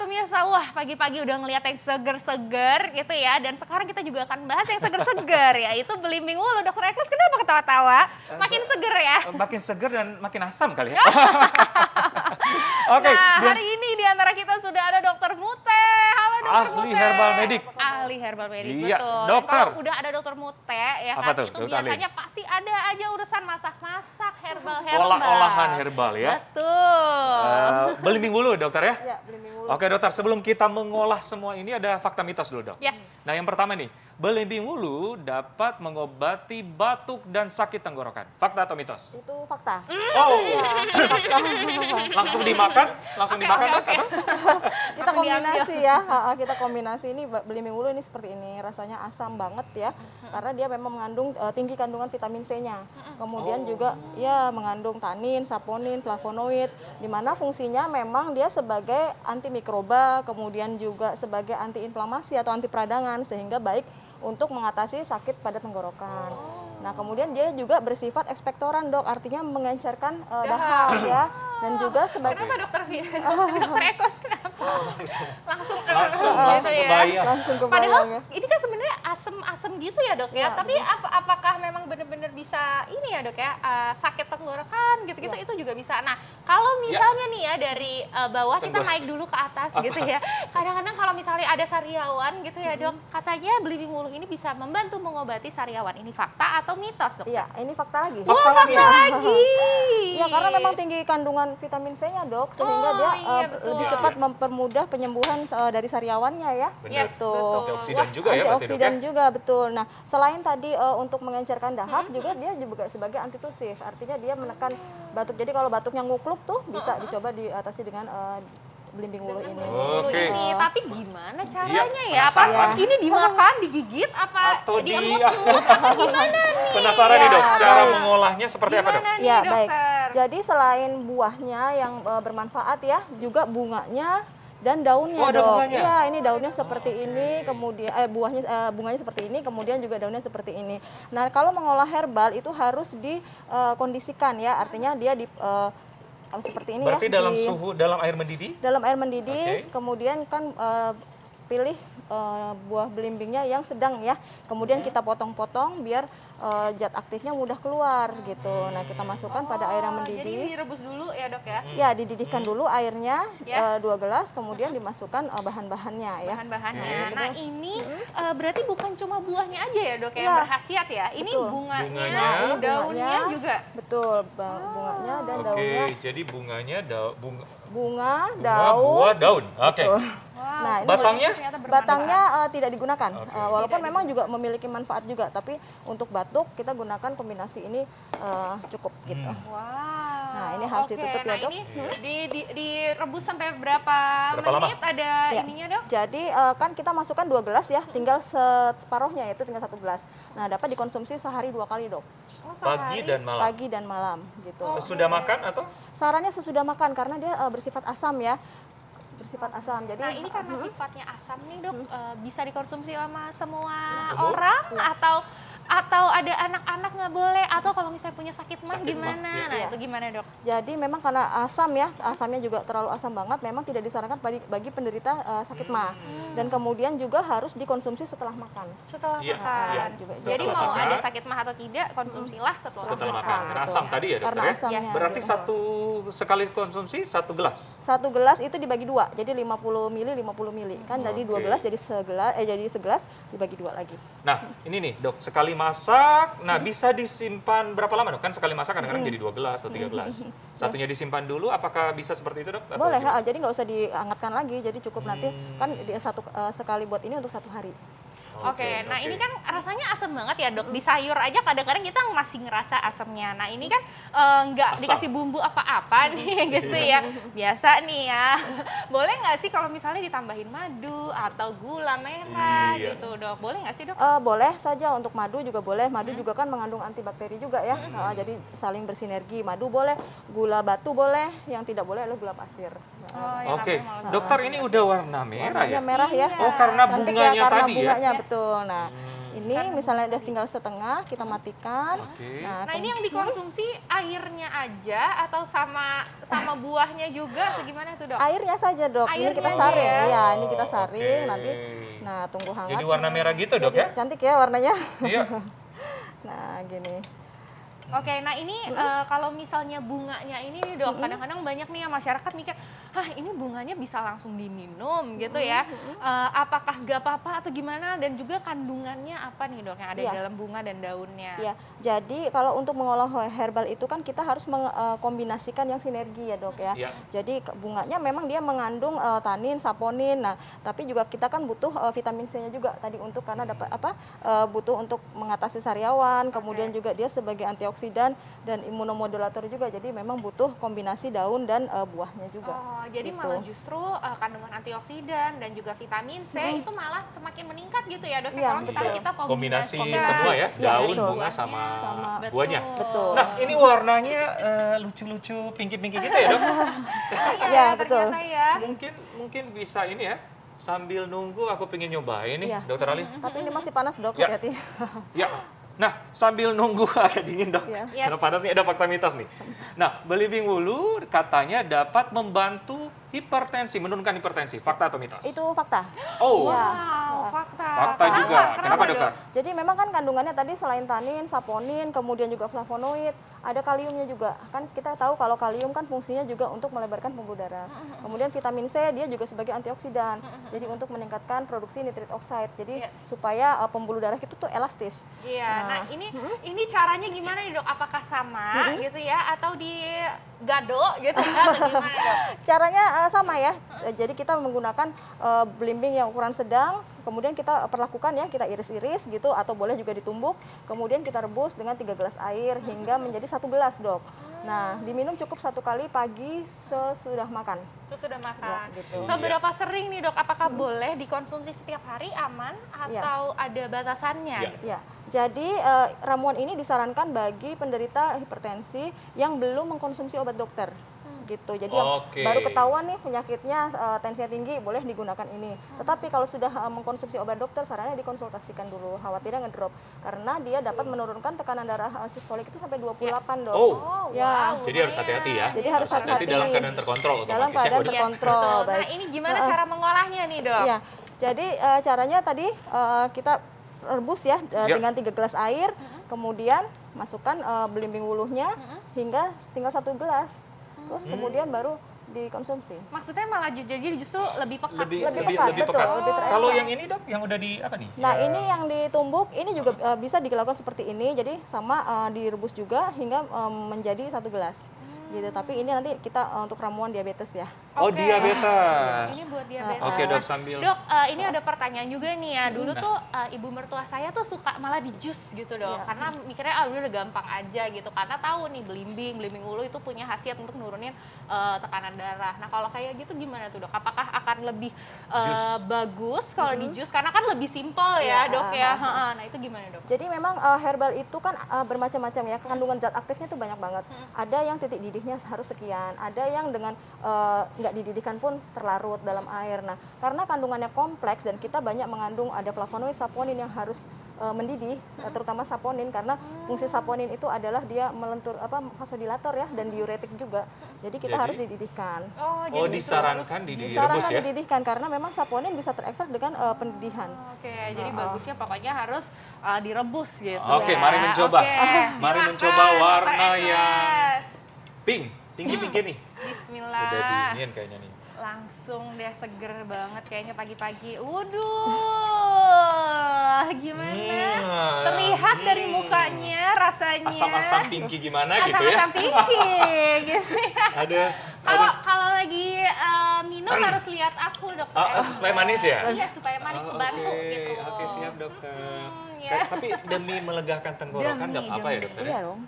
pemirsa, wah pagi-pagi udah ngeliat yang seger-seger gitu ya. Dan sekarang kita juga akan bahas yang seger-seger ya, itu belimbing wulu. Dokter Eklas kenapa ketawa-tawa? Makin seger ya? Makin seger dan makin asam kali ya. Oke. Nah, hari ini di antara kita sudah ada Dokter Mute. Halo Dokter Mute. Ahli herbal medik. Ahli herbal medik, Iya, betul. dokter. Kalau udah ada Dokter Mute ya Apa kan, tuh, itu dokter ahli? biasanya pasti ada aja urusan masak-masak herbal-herbal. Olah-olahan herbal ya. Betul. Belimbing wulu dokter ya? Ya, belimbing wulu. Oke dokter, sebelum kita mengolah semua ini ada fakta mitos dulu dok. Yes. Nah yang pertama nih, belimbing wulu dapat mengobati batuk dan sakit tenggorokan. Fakta atau mitos? Itu fakta. Oh, langsung dimakan? Langsung dimakan dok? oke. Atau? Kita Langsung kombinasi ya. Kita kombinasi ini belimbing wulu ini seperti ini. Rasanya asam banget ya. Karena dia memang mengandung tinggi kandungan vitamin C-nya. Kemudian juga ya mengandung tanin, saponin, flavonoid, di mana fungsinya memang dia sebagai antimikroba, kemudian juga sebagai antiinflamasi atau anti peradangan, sehingga baik untuk mengatasi sakit pada tenggorokan. Nah, kemudian dia juga bersifat ekspektoran, dok, artinya mengencerkan dahak ya, dan juga sebagai Kenapa dokter dokter Ekos kenapa? Langsung Langsung gitu ya. kebayang. langsung kebayang Padahal ya. ini kan sebenarnya asem-asem gitu ya dok ya. Ya, Tapi apakah memang benar-benar bisa ini ya dok ya, sakit tenggorokan gitu-gitu itu juga bisa. Nah kalau misalnya nih ya dari bawah kita naik dulu ke atas gitu ya. Kadang-kadang kalau misalnya ada sariawan gitu ya dok, katanya belimbing wulu ini bisa membantu mengobati sariawan. Ini fakta atau mitos dok? Iya, ini fakta lagi. Fakta lagi. Lagi. Ya, karena memang tinggi kandungan vitamin C-nya, dok, sehingga Oh, dia iya, betul. lebih cepat mempermudah penyembuhan dari sariawannya ya. Benar. Yes, Gitu. betul. Antioksidan juga ya berarti dok ya? Antioksidan juga, betul. Nah, selain tadi untuk mengencerkan dahak, juga dia juga sebagai antitusif. Artinya dia menekan batuk. Jadi kalau batuknya ngukluk tuh bisa dicoba diatasi dengan belimbing wulu ini. Wulu Oke. ini, tapi gimana caranya ya? Apa penasaran. ini dimakan, digigit, apa Atau diemut-emut, apa gimana nih? Penasaran nih dok, Ya, cara baik. mengolahnya seperti apa dok? Gimana nih Ya, baik. dokter? Jadi selain buahnya yang bermanfaat ya, juga bunganya dan daunnya, Oh, ada dok. bunganya? Iya, ini daunnya seperti ini, kemudian bunganya seperti ini, kemudian juga daunnya seperti ini. Nah, kalau mengolah herbal itu harus dikondisikan ya, artinya dia seperti ini Berarti ya. dalam air mendidih? Dalam air mendidih, Oke. kemudian kan pilih buah belimbingnya yang sedang ya. Kemudian kita potong-potong biar zat aktifnya mudah keluar gitu. Nah, kita masukkan pada air yang Jadi mendidih. direbus dulu ya dok ya? Ya, dididihkan dulu airnya Yes. 2 gelas, kemudian dimasukkan bahan-bahannya ya. Bahan-bahannya. Nah ini berarti bukan cuma buahnya aja ya dok yang Iya. berkhasiat ya? Ini Betul. bunganya, Bunganya. Ini daunnya bunganya. juga? Betul, bunganya dan Oke, daunnya. jadi bunganya bunga, Bunga, buah, daun. Oke. Betul. Wow, Nah, ini Batangnya? ternyata bermanfaat. Batangnya tidak digunakan, Oke. walaupun memang juga memiliki manfaat juga, tapi untuk batuk kita gunakan kombinasi ini cukup gitu. Wow. Nah, ini harus Oke, ditutup ya, nah Dok. ini direbus sampai berapa lama? menit ada Ya. ininya dok? Jadi kan kita masukkan 2 gelas ya, tinggal separuhnya yaitu tinggal 1 gelas. Nah, dapat dikonsumsi sehari 2 kali, dok. Oh, Pagi sehari. dan malam. Pagi dan malam gitu. Sesudah makan atau? Sarannya sesudah makan karena dia bersifat asam ya. Bersifat asam. Jadi Nah ini karena sifatnya asam nih dok, bisa dikonsumsi sama semua Umur? orang atau ada anak-anak nggak boleh, atau kalau misalnya punya sakit mah Sakit mah, gimana? iya. Nah Iya. itu gimana dok? Jadi memang karena asam ya, asamnya juga terlalu asam banget, memang tidak disarankan bagi penderita sakit mah. Dan kemudian juga harus dikonsumsi setelah makan. Setelah Iya, makan. iya. Juga Jadi setelah mau makan. ada sakit mah atau tidak, konsumsilah setelah Setelah makan. makan. Karena asam tadi ya dokter Karena ya? asamnya. Berarti gitu. sekali konsumsi 1 gelas? 1 gelas itu dibagi 2, jadi 50 mili, 50 mili. Kan tadi 2 Oke. gelas jadi segelas dibagi 2 lagi. Nah, ini nih dok, sekali masak, nah bisa disimpan berapa lama dok? Kan sekali masak kadang-kadang jadi 2 gelas atau 3 gelas. Satunya disimpan dulu, apakah bisa seperti itu dok? Atau Boleh, gimana? jadi nggak usah dihangatkan lagi, jadi cukup nanti kan sekali buat ini untuk 1 hari. Oke, nah ini kan rasanya asam banget ya dok. Di sayur aja kadang-kadang kita masih ngerasa asamnya. Nah ini kan nggak Asam. dikasih bumbu apa-apa nih gitu ya. Biasa nih ya. Boleh nggak sih kalau misalnya ditambahin madu atau gula merah Iya. gitu dok? Boleh nggak sih dok? Boleh saja, untuk madu juga boleh. Madu juga kan mengandung antibakteri juga ya. Jadi saling bersinergi. Madu boleh, gula batu boleh, yang tidak boleh adalah gula pasir. Oh, ya, Oke, tapi malah dokter ini udah warna merah Warnanya ya? merah ya. Iya. Oh, karena Cantik bunganya ya, karena tadi ya? bunganya Yes. betul. Nah, Ini misalnya udah tinggal setengah, kita matikan. Oke. Nah, ini yang dikonsumsi airnya aja atau sama buahnya juga atau gimana tuh, Dok? Airnya saja, Dok. Ini Airnya kita aja saring. ya? Iya, ini kita saring Oke. nanti. Nah, tunggu hangat. Jadi warna merah gitu, Dok, Jadi ya? cantik ya warnanya. Iya. Nah, gini. Oke, nah ini kalau misalnya bunganya ini nih, Dok, kadang-kadang banyak nih ya masyarakat mikir, ini bunganya bisa langsung diminum gitu ya. Apakah gak apa-apa atau gimana? Dan juga kandungannya apa nih, Dok, yang ada di Iya. dalam bunga dan daunnya? Ya, jadi kalau untuk mengolah herbal itu kan kita harus mengkombinasikan yang sinergi ya, Dok ya. Iya. Jadi bunganya memang dia mengandung tanin, saponin. Nah, tapi juga kita kan butuh vitamin C-nya juga tadi untuk karena dapat butuh untuk mengatasi sariawan, kemudian juga dia sebagai antioksidan dan imunomodulator juga. Jadi memang butuh kombinasi daun dan buahnya juga. Oh, jadi Gitu. malah justru kandungan antioksidan dan juga vitamin C itu malah semakin meningkat gitu ya, Dok? Iya, Kalau misalnya betul. kita Kombinasi kombinasi semua ya, Iya, daun, betul. bunga sama buahnya. Betul. Nah, ini warnanya lucu-lucu, pinky-pinky gitu ya, Dok? Iya, Iya, betul. ternyata ya. Mungkin bisa ini ya, sambil nunggu aku pengen nyobain nih, Iya. Dokter Ali. Tapi ini masih panas, Dok, Ya. hati-hati. Ya. Nah, sambil nunggu agak dingin, Dok. Iya. Yes. Karena panas nih ada fakta mitos nih. Nah, belimbing wulu katanya dapat membantu hipertensi, menurunkan hipertensi. Fakta atau mitos? Itu fakta. Oh, Ya. Wow, fakta. fakta juga. Kenapa, Dokter? Jadi memang kan kandungannya tadi selain tanin, saponin, kemudian juga flavonoid, ada kaliumnya juga. Kan kita tahu kalau kalium kan fungsinya juga untuk melebarkan pembuluh darah. Kemudian vitamin C dia juga sebagai antioksidan. Jadi untuk meningkatkan produksi nitrit oxide. Jadi Iya. supaya pembuluh darah kita tuh elastis. Iya, nah ini caranya gimana nih, Dok? Apakah sama gitu ya atau digado gitu ya atau gimana, Dok? Caranya sama ya. Jadi kita menggunakan belimbing yang ukuran sedang, kemudian kita perlakukan ya, kita iris-iris gitu atau boleh juga ditumbuk, kemudian kita rebus dengan 3 gelas air hingga menjadi 1 gelas, Dok. Nah, diminum cukup 1 kali pagi sesudah makan. Terus sudah makan. Ya, gitu. Seberapa sering nih, Dok? Apakah boleh dikonsumsi setiap hari aman atau ada batasannya? Iya. Ya, jadi ramuan ini disarankan bagi penderita hipertensi yang belum mengkonsumsi obat dokter. Gitu. Jadi yang Oke. baru ketahuan nih penyakitnya tensinya tinggi, boleh digunakan ini. Tetapi kalau sudah mengkonsumsi obat dokter, sarannya dikonsultasikan dulu. Khawatirnya ngedrop karena dia dapat menurunkan tekanan darah sistolik itu sampai 28, Dok. Oh. Oh, Ya. wow, Jadi harus hati-hati ya. Jadi harus hati-hati. dalam keadaan terkontrol otomatis Dalam ya. keadaan Waduh. terkontrol. Betul. Nah, Baik. ini gimana cara mengolahnya nih, Dok? Iya, jadi caranya tadi kita rebus ya Ya. dengan 3 gelas air, kemudian masukkan belimbing wuluhnya hingga tinggal 1 gelas, terus kemudian baru dikonsumsi. Maksudnya malah jadi justru lebih pekat. Lebih Lebih lebih pekat, lebih betul, pekat. lebih terekstrak. Kalau yang ini, Dok, yang udah di apa nih? Nah, Ya. ini yang ditumbuk, ini juga bisa dilakukan seperti ini, jadi sama direbus juga hingga menjadi 1 gelas. Gitu. Tapi ini nanti kita untuk ramuan diabetes ya. Oh, Oke. diabetes. Ini buat diabetes. Oke, Dok, Nah, sambil Dok, ini ada pertanyaan juga nih ya. Dulu tuh ibu mertua saya tuh suka malah di jus gitu, Dok. Iya. Karena mikirnya udah gampang aja gitu. Karena tahu nih belimbing ulu itu punya khasiat untuk nurunin tekanan darah. Nah, kalau kayak gitu gimana tuh, Dok? Apakah akan lebih Jus. bagus kalau di jus? Karena kan lebih simpel ya, Iya, Dok ya. Heeh. Nah, itu gimana, Dok? Jadi memang herbal itu kan bermacam-macam ya, kandungan zat aktifnya itu banyak banget. Ada yang titik didihnya harus sekian, ada yang dengan nggak dididihkan pun terlarut dalam air. Nah, karena kandungannya kompleks dan kita banyak mengandung ada flavonoid, saponin yang harus mendidih, terutama saponin karena fungsi saponin itu adalah dia melentur vasodilator ya dan diuretik juga. Jadi kita Jadi? harus dididihkan. Oh, Oh, justru disarankan harus direbus Disarankan ya. dididihkan karena memang saponin bisa terekstrak dengan pendidihan. Oke, jadi bagusnya pokoknya harus direbus gitu. Oke, ya. mari mencoba. Oke, Mari silakan, mencoba warna Dr. yang SS. pink, tinggi-tinggi nih. Bismillah. Udah dingin kayaknya nih. Langsung deh seger banget kayaknya pagi-pagi. Waduh, gimana? Terlihat dari mukanya rasanya. Asam-asam pinky gimana gitu ya. Asam-asam pinky gitu ya. Ada Kalau lagi minum harus lihat aku, Dokter. supaya manis ya? Iya, supaya manis Oh, bantu oke. gitu. Oke, siap, Dokter. Ya. Tapi demi melegakan tenggorokan nggak apa-apa ya, Dokter? Iya dong.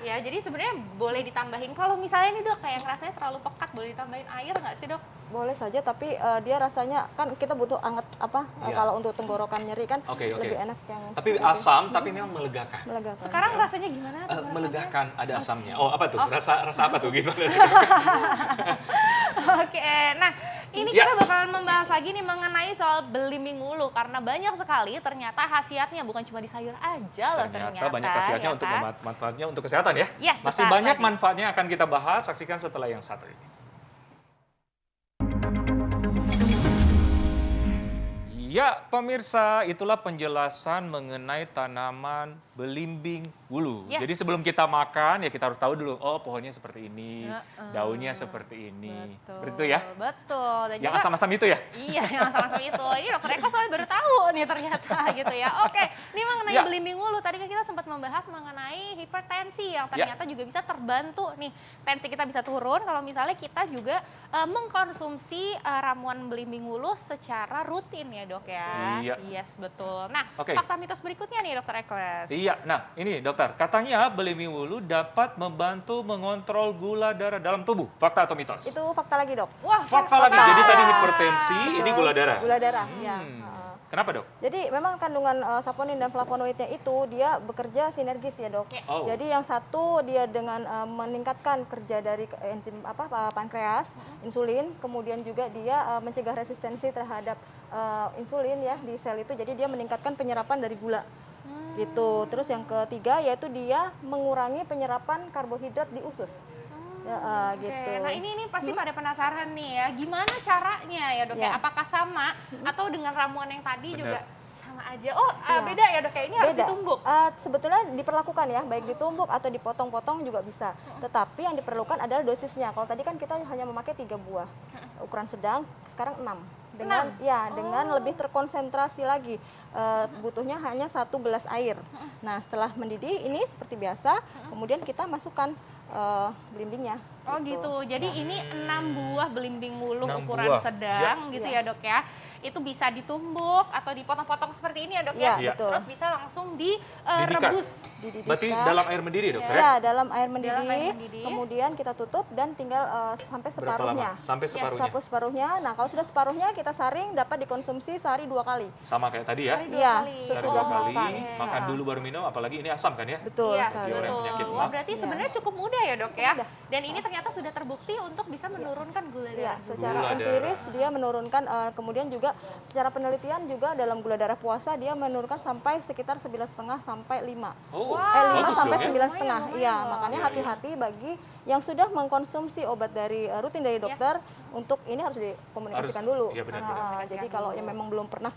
Ya, jadi sebenarnya boleh ditambahin. Kalau misalnya nih, Dok, kayak rasanya terlalu pekat, boleh ditambahin air nggak sih, Dok? Boleh saja, tapi dia rasanya kan kita butuh anget Iya. kalau untuk tenggorokan nyeri kan Oke, oke. lebih enak yang Tapi seperti itu. asam, tapi memang melegakan. Melegakan. Sekarang rasanya gimana? Melegakan, ada asamnya. Oh, apa tuh? Rasa apa tuh? Gimana? Oke, nah Ini Ya. kita bakalan membahas lagi nih mengenai soal belimbing ulu karena banyak sekali ternyata khasiatnya bukan cuma di sayur aja loh ternyata. banyak khasiatnya ya untuk kan? manfaatnya untuk kesehatan ya. Yes, Masih sesaat banyak lagi. manfaatnya yang akan kita bahas, saksikan setelah yang satu ini. Ya, pemirsa, itulah penjelasan mengenai tanaman belimbing wulu. Yes. Jadi sebelum kita makan, ya kita harus tahu dulu, oh pohonnya seperti ini, Heeh. daunnya seperti ini. Betul. Seperti itu ya? Betul. Dan Yang juga, asam-asam itu ya? iya, yang sama-sama itu. Ini dokter Eko soalnya baru tahu nih ternyata gitu ya. Oke, ini mengenai Ya. belimbing wulu. Tadi kan kita sempat membahas mengenai hipertensi yang ternyata juga bisa terbantu nih. Tensi kita bisa turun kalau misalnya kita juga mengkonsumsi ramuan belimbing wulu secara rutin ya dok ya. Iya. Yes, betul. Nah, Oke. fakta mitos berikutnya nih dokter Ekles. Iya, nah ini dokter, katanya belimbing wulu dapat membantu mengontrol gula darah dalam tubuh. Fakta atau mitos? Itu fakta lagi dok. Wah, Fakta lagi, jadi tadi hipertensi, ini Betul. gula darah. Gula darah, ya. Kenapa dok? Jadi memang kandungan saponin dan flavonoidnya itu dia bekerja sinergis ya dok. Ya. Oh. Jadi yang satu dia dengan meningkatkan kerja dari enzim pankreas, insulin, kemudian juga dia mencegah resistensi terhadap insulin ya di sel itu. Jadi dia meningkatkan penyerapan dari gula. Gitu. Terus yang ketiga yaitu dia mengurangi penyerapan karbohidrat di usus. Ya, Oke, gitu. nah ini pasti pada penasaran nih ya, gimana caranya ya dok ya? Ya. Apakah sama atau dengan ramuan yang tadi Benar. juga sama aja? Oh, Ya. beda ya dok ya, ini harus Beda. ditumbuk. Sebetulnya diperlakukan ya, baik ditumbuk atau dipotong-potong juga bisa. Tetapi yang diperlukan adalah dosisnya. Kalau tadi kan kita hanya memakai 3 buah, ukuran sedang, sekarang 6. Dengan lebih terkonsentrasi lagi. Butuhnya hanya 1 gelas air. Nah, setelah mendidih ini seperti biasa, kemudian kita masukkan belimbingnya. Oh gitu, jadi ini 6 buah belimbing wulu 6 ukuran buah. sedang gitu ya dok ya. Itu bisa ditumbuk atau dipotong-potong seperti ini ya dok ya. Iya, betul. Terus bisa langsung Didihkan. direbus. Dididihkan. Berarti dalam air mendidih dok ya? Ya, dalam air mendidih, Dalam air mendidih. kemudian kita tutup dan tinggal sampai Berapa separuhnya. lama? Sampai separuhnya? Sampai separuhnya. Nah, kalau sudah separuhnya kita saring dapat dikonsumsi sehari 2 kali. Sama kayak tadi ya? Sehari 2 Iya, kali. Sehari sesudah 2 kali, makan. makan dulu baru minum, apalagi ini asam kan ya? Betul Iya, sekali. Bagi orang yang betul. penyakit Wah, mah. berarti Iya. sebenarnya cukup mudah ya dok ya. mudah. Dan ini ternyata sudah terbukti untuk bisa menurunkan gula Ya, darah. secara Gula empiris darah. dia menurunkan, kemudian juga secara penelitian juga dalam gula darah puasa dia menurunkan sampai sekitar 9,5 sampai 5. Oh, 5 bagus sampai dong ya? 9,5. Lumayan Iya, loh. makanya Iya, iya. hati-hati bagi yang sudah mengkonsumsi obat dari rutin dari dokter untuk ini harus dikomunikasikan Harus, dulu. iya benar, Nah, benar. jadi Komunikasikan kalau dulu. yang memang belum pernah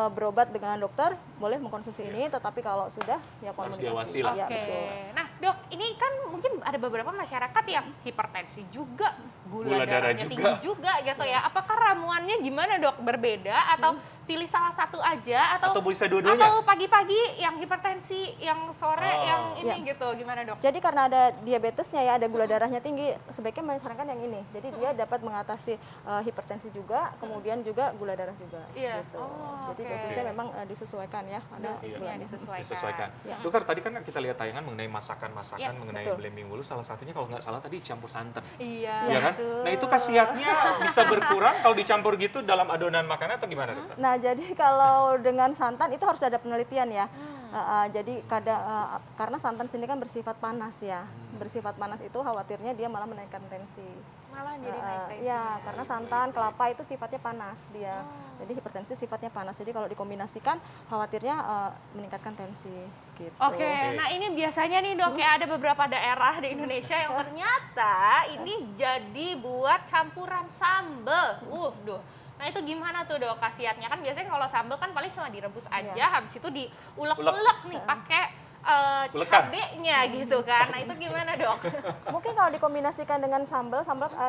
berobat dengan dokter boleh mengkonsumsi ini, tetapi kalau sudah ya komunikasi. diawasi lah. Iya, Oke, betul. nah dok, ini kan mungkin ada beberapa masyarakat yang hipertensi juga, Gula gula darah darahnya juga. tinggi juga gitu ya. Apakah ramuannya gimana dok? Berbeda atau pilih salah satu aja Atau bisa dua-duanya? atau pagi-pagi yang hipertensi, yang sore Oh. yang ini Iya. gitu, gimana dok? Jadi karena ada diabetesnya ya, ada gula darahnya tinggi, sebaiknya menyarankan yang ini. Jadi dia dapat mengatasi hipertensi juga, kemudian juga gula darah juga. Iya. Gitu. Oh, Jadi oke. dosisnya memang disesuaikan ya. Ada Dosisnya gulanya. disesuaikan. Ya. Dokter, tadi kan kita lihat tayangan mengenai masakan-masakan, Yes, mengenai betul. belimbing wulu, salah satunya kalau nggak salah tadi campur santan. Iya. Iya kan? betul. Nah itu khasiatnya bisa berkurang kalau dicampur gitu dalam adonan makanan atau gimana dokter? Nah, jadi kalau dengan santan itu harus ada penelitian ya. Jadi karena santan sini kan bersifat panas ya. Bersifat panas itu khawatirnya dia malah menaikkan tensi. Malah jadi naik tensi. Ya, karena santan, kelapa itu sifatnya panas dia. Jadi hipertensi sifatnya panas. Jadi kalau dikombinasikan khawatirnya meningkatkan tensi gitu. Oke, nah ini biasanya nih dok ya ada beberapa daerah di Indonesia yang ternyata ini jadi buat campuran sambel. Duh. Nah itu gimana tuh dok khasiatnya? Kan biasanya kalau sambel kan paling cuma direbus aja, habis itu diulek-ulek nih pakai Ulekan. cabenya gitu kan. Nah itu gimana dok? Mungkin kalau dikombinasikan dengan sambal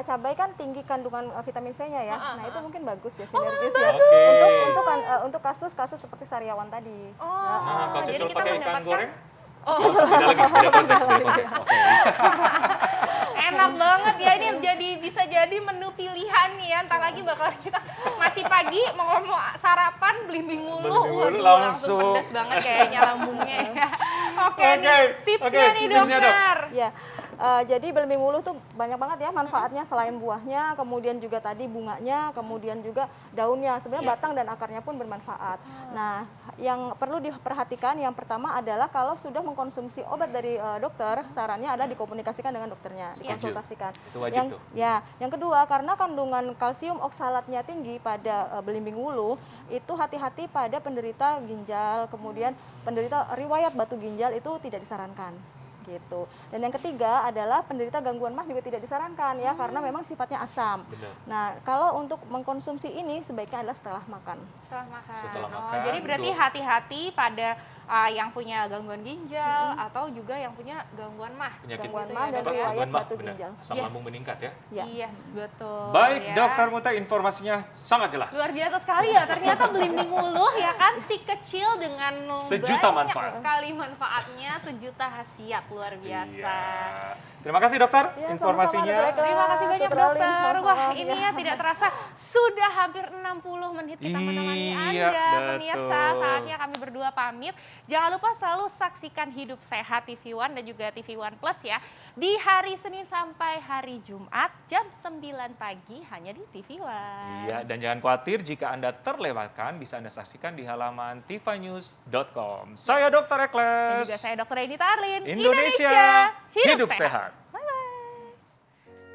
cabai kan tinggi kandungan vitamin C-nya ya. Nah, itu mungkin bagus ya sinergis ya. Oke. Untuk kasus-kasus seperti sariawan tadi. Nah, kalau jadi cocok kita pakai ikan mendapatkan- goreng? Oh. Beda lagi, beda konteks, beda konteks. Oke. Enak banget ya, ini bisa jadi menu pilihan nih ya. Ntar lagi bakal kita masih pagi mau sarapan belimbing wulu. Belimbing wulu Waduh, langsung. pedas banget kayaknya lambungnya ya. Oke, Oke, nih tipsnya oke, nih tipsnya, Dok. dokter. Ya, Jadi belimbing ulu tuh banyak banget ya manfaatnya selain buahnya, kemudian juga tadi bunganya, kemudian juga daunnya. Sebenarnya batang dan akarnya pun bermanfaat. Nah, yang perlu diperhatikan yang pertama adalah kalau sudah mengkonsumsi obat dari dokter, sarannya ada dikomunikasikan dengan dokternya, dikonsultasikan. Itu wajib tuh. Yang kedua, karena kandungan kalsium oksalatnya tinggi pada belimbing wulu, itu hati-hati pada penderita ginjal, kemudian penderita riwayat batu ginjal itu tidak disarankan gitu. Dan yang ketiga adalah penderita gangguan mah juga tidak disarankan ya, karena memang sifatnya asam. Benar. Nah, kalau untuk mengkonsumsi ini sebaiknya adalah setelah makan. Setelah makan. makan, Jadi berarti hati-hati pada yang punya gangguan ginjal atau juga yang punya gangguan mah. Penyakit Gangguan Gitu mah ya, dan Dok, ya? riwayat Gangguan mah, batu benar. ginjal. Asam lambung meningkat ya. Ya. Yes, betul. Baik, ya. Dokter Muta, informasinya sangat jelas. Luar biasa sekali ya, ternyata belimbing ulu ya kan si kecil dengan Sejuta banyak manfaat. sekali manfaatnya, sejuta khasiat, luar biasa. Iya. Terima kasih dokter Ya, informasinya. sama-sama, Dr. Eka. Terima kasih banyak Dr. Alin, dokter. Wah sama-sama. ini ya tidak terasa sudah hampir 60 menit kita menemani Iya, Anda betul. pemirsa. Saatnya kami berdua pamit. Jangan lupa selalu saksikan Hidup Sehat TV One dan juga TV One Plus ya. Di hari Senin sampai hari Jumat jam 9 pagi hanya di TV One. Iya, dan jangan khawatir jika Anda terlewatkan, bisa Anda saksikan di halaman tifanews.com. Saya Dr. Dan Ekles. juga saya Dr. Enita Arlin. Indonesia, hidup sehat.